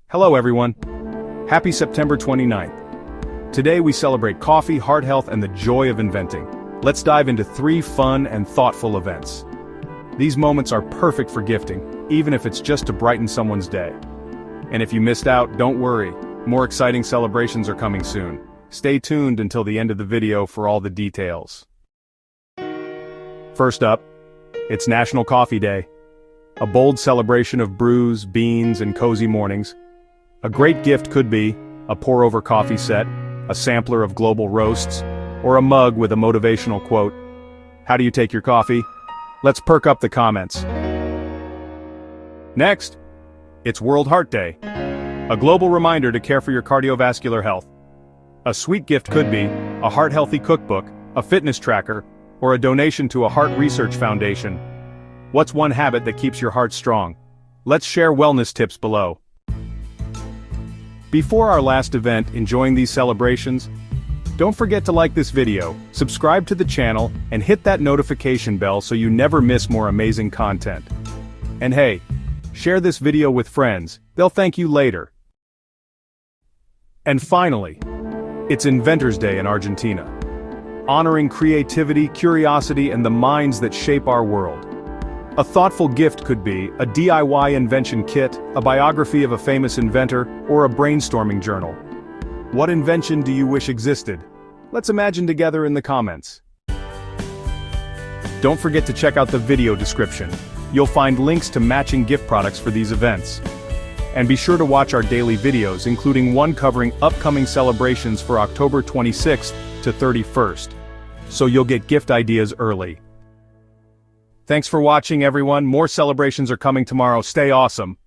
Hello everyone. Happy September 29th. Today we celebrate coffee, heart health, and the joy of inventing. Let's dive into 3 fun and thoughtful events. These moments are perfect for gifting, even if it's just to brighten someone's day. And if you missed out, don't worry. More exciting celebrations are coming soon. Stay tuned until the end of the video for all the details. First up, it's National Coffee Day. A bold celebration of brews, beans, and cozy mornings. A great gift could be a pour-over coffee set, a sampler of global roasts, or a mug with a motivational quote. How do you take your coffee? Let's perk up the comments. Next, it's World Heart Day. A global reminder to care for your cardiovascular health. A sweet gift could be a heart-healthy cookbook, a fitness tracker, or a donation to a heart research foundation. What's one habit that keeps your heart strong? Let's share wellness tips below. Before our last event, enjoying these celebrations? Don't forget to like this video, subscribe to the channel, and hit that notification bell so you never miss more amazing content. And hey, share this video with friends, they'll thank you later. And finally, it's Inventors Day in Argentina. Honoring creativity, curiosity, and the minds that shape our world. A thoughtful gift could be a DIY invention kit, a biography of a famous inventor, or a brainstorming journal. What invention do you wish existed? Let's imagine together in the comments. Don't forget to check out the video description. You'll find links to matching gift products for these events. And be sure to watch our daily videos, including one covering upcoming celebrations for October 26th to 31st. So you'll get gift ideas early. Thanks for watching, everyone. More celebrations are coming tomorrow. Stay awesome.